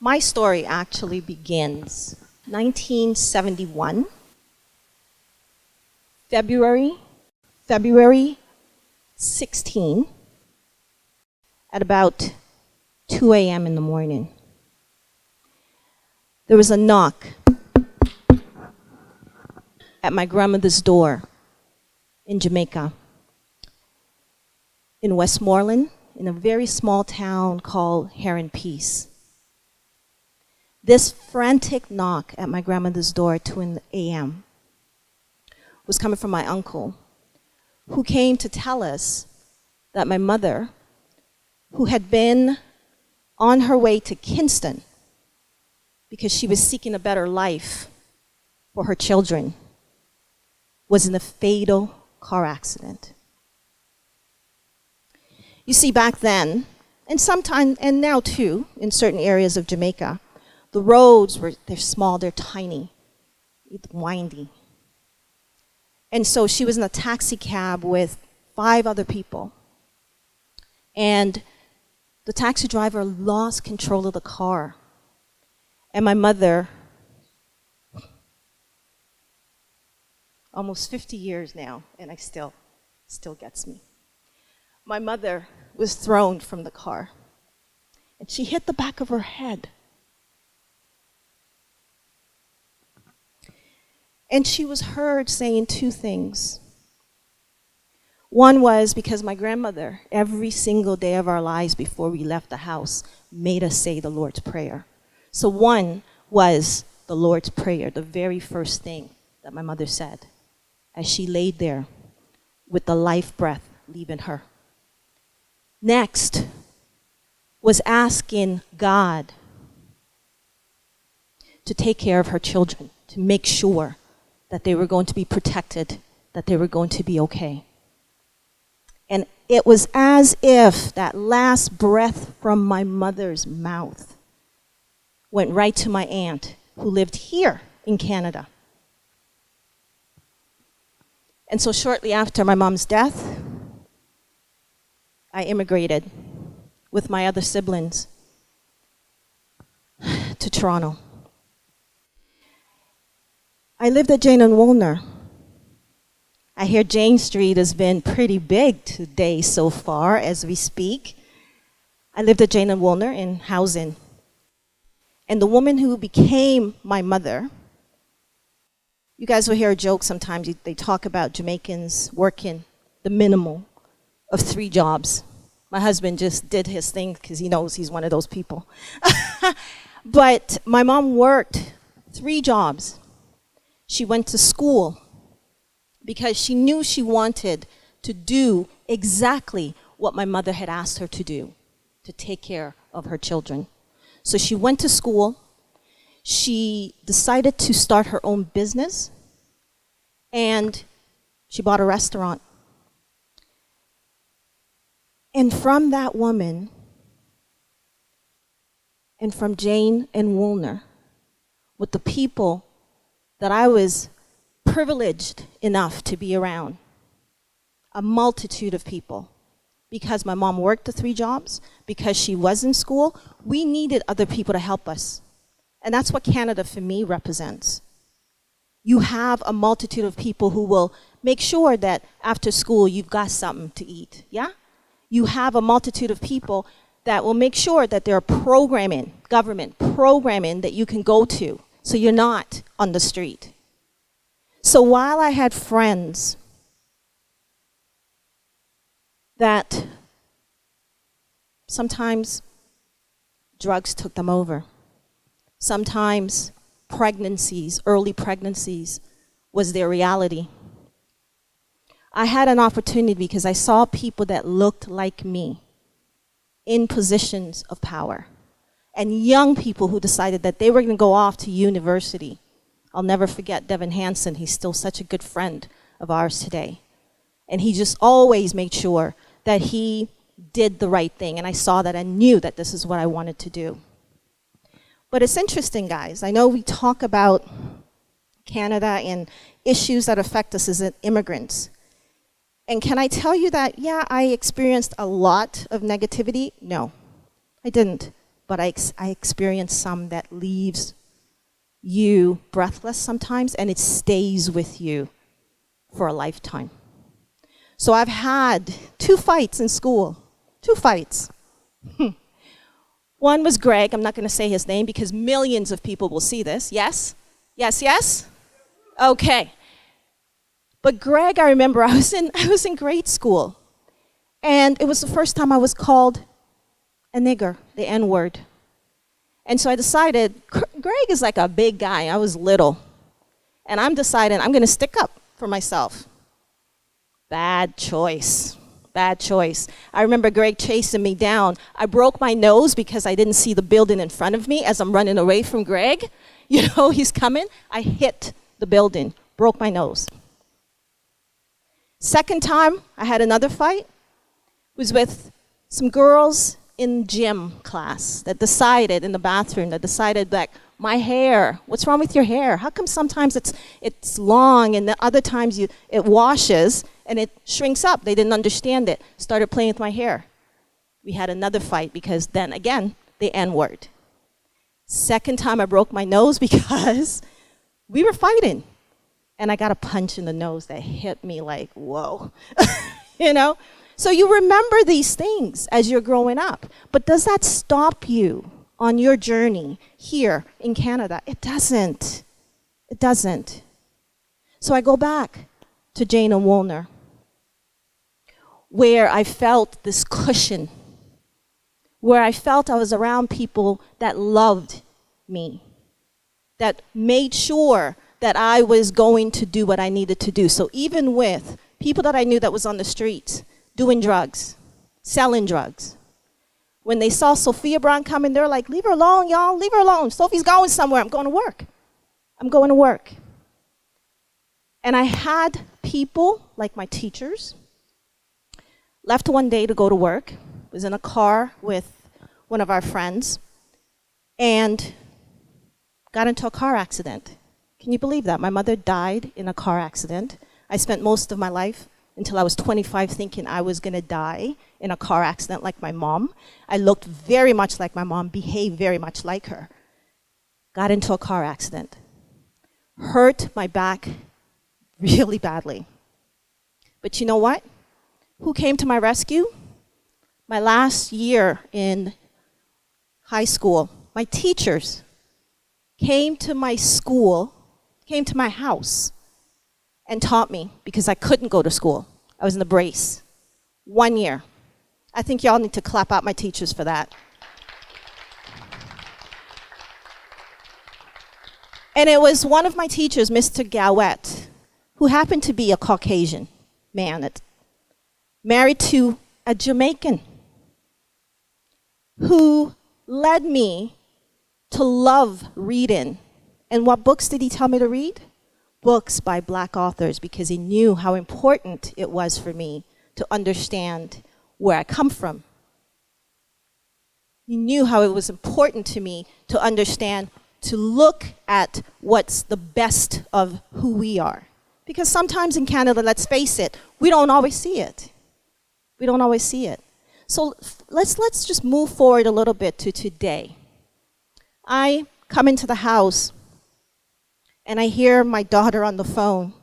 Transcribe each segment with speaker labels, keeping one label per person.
Speaker 1: My story actually begins 1971, February 16, at about 2 a.m. in the morning. There was a knock at my grandmother's door in Jamaica, in Westmoreland, in a very small town called Heron Peace. This frantic knock at my grandmother's door at 2 a.m. was coming from my uncle, who came to tell us that my mother, who had been on her way to Kingston because she was seeking a better life for her children, was in a fatal car accident. You see, back then, and sometimes, and now too, in certain areas of Jamaica, the roads they're small, they're tiny, it's windy. And so she was in a taxi cab with 5 other people. And the taxi driver lost control of the car. And my mother, almost 50 years now, and I still gets me. My mother was thrown from the car, and she hit the back of her head. And she was heard saying 2 things. One was because my grandmother, every single day of our lives before we left the house, made us say the Lord's Prayer. So one was the Lord's Prayer, the very first thing that my mother said as she laid there with the life breath leaving her. Next was asking God to take care of her children, to make sure that they were going to be protected, that they were going to be okay. And it was as if that last breath from my mother's mouth went right to my aunt, who lived here in Canada. And so shortly after my mom's death, I immigrated with my other siblings to Toronto. I lived at Jane and Woolner. I hear Jane Street has been pretty big today so far as we speak. I lived at Jane and Woolner in housing. And the woman who became my mother, you guys will hear a joke sometimes, they talk about Jamaicans working the minimum of 3 jobs. My husband just did his thing because he knows he's one of those people. But my mom worked 3 jobs. She went to school because she knew she wanted to do exactly what my mother had asked her to do, to take care of her children. So she went to school. She decided to start her own business, and she bought a restaurant. And from that woman, and from Jane and Woolner, with the people that I was privileged enough to be around, a multitude of people. Because my mom worked the 3 jobs, because she was in school, we needed other people to help us. And that's what Canada for me represents. You have a multitude of people who will make sure that after school you've got something to eat, yeah? You have a multitude of people that will make sure that there are government programming that you can go to, so you're not on the street. So while I had friends that sometimes drugs took them over, sometimes early pregnancies was their reality, I had an opportunity because I saw people that looked like me in positions of power, and young people who decided that they were going to go off to university. I'll never forget Devin Hansen. He's still such a good friend of ours today. And he just always made sure that he did the right thing. And I saw that and knew that this is what I wanted to do. But it's interesting, guys. I know we talk about Canada and issues that affect us as immigrants. And can I tell you that, yeah, I experienced a lot of negativity? No, I didn't. but I experience some that leaves you breathless sometimes, and it stays with you for a lifetime. So I've had 2 fights in school. 2 fights. One was Greg. I'm not going to say his name because millions of people will see this. Yes? Yes, yes? Okay. But Greg, I remember I was in grade school, and it was the first time I was called a nigger, the N-word. And so I decided, Greg is like a big guy. I was little. And I'm deciding I'm going to stick up for myself. Bad choice. Bad choice. I remember Greg chasing me down. I broke my nose because I didn't see the building in front of me as I'm running away from Greg. You know, he's coming. I hit the building, broke my nose. Second time I had another fight was with some girls in gym class that decided, in the bathroom, like, my hair, what's wrong with your hair? How come sometimes it's long and the other times it washes and it shrinks up? They didn't understand it. Started playing with my hair. We had another fight because then again, the N-word. Second time I broke my nose because we were fighting. And I got a punch in the nose that hit me like, whoa, you know? So you remember these things as you're growing up. But does that stop you on your journey here in Canada? It doesn't. It doesn't. So I go back to Jane and Woolner, where I felt this cushion, where I felt I was around people that loved me, that made sure that I was going to do what I needed to do. So even with people that I knew that was on the streets, doing drugs, selling drugs, when they saw Sophia Brown coming, they're like, leave her alone, y'all, leave her alone. Sophie's going somewhere, I'm going to work. I'm going to work. And I had people, like my teachers, left one day to go to work, was in a car with one of our friends, and got into a car accident. Can you believe that? My mother died in a car accident. I spent most of my life until I was 25 thinking I was going to die in a car accident like my mom. I looked very much like my mom, behaved very much like her. Got into a car accident. Hurt my back really badly. But you know what? Who came to my rescue? My last year in high school, my teachers came to my school, came to my house, and taught me because I couldn't go to school. I was in the brace. 1 year. I think y'all need to clap out my teachers for that. And it was one of my teachers, Mr. Gowett, who happened to be a Caucasian man, married to a Jamaican, who led me to love reading. And what books did he tell me to read? Books by Black authors, because he knew how important it was for me to understand where I come from. He knew how it was important to me to understand, to look at what's the best of who we are. Because sometimes in Canada, let's face it, we don't always see it. We don't always see it. So let's just move forward a little bit to today. I come into the house and I hear my daughter on the phone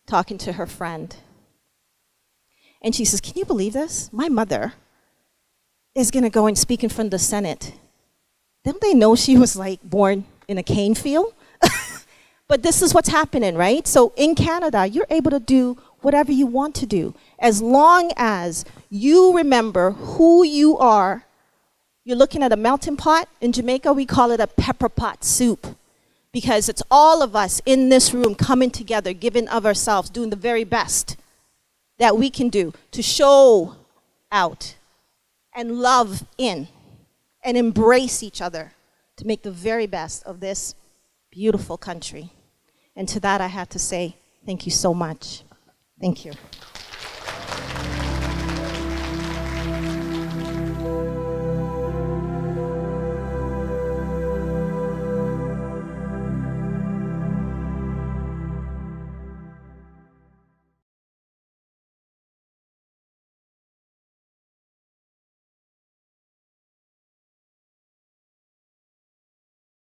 Speaker 1: talking to her friend. And she says, can you believe this? My mother is going to go and speak in front of the Senate. Don't they know she was like born in a cane field? But this is what's happening, right? So in Canada, you're able to do whatever you want to do. As long as you remember who you are. You're looking at a melting pot. In Jamaica, we call it a pepper pot soup. Because it's all of us in this room coming together, giving of ourselves, doing the very best that we can do to show out and love in and embrace each other to make the very best of this beautiful country. And to that, I have to say, thank you so much. Thank you.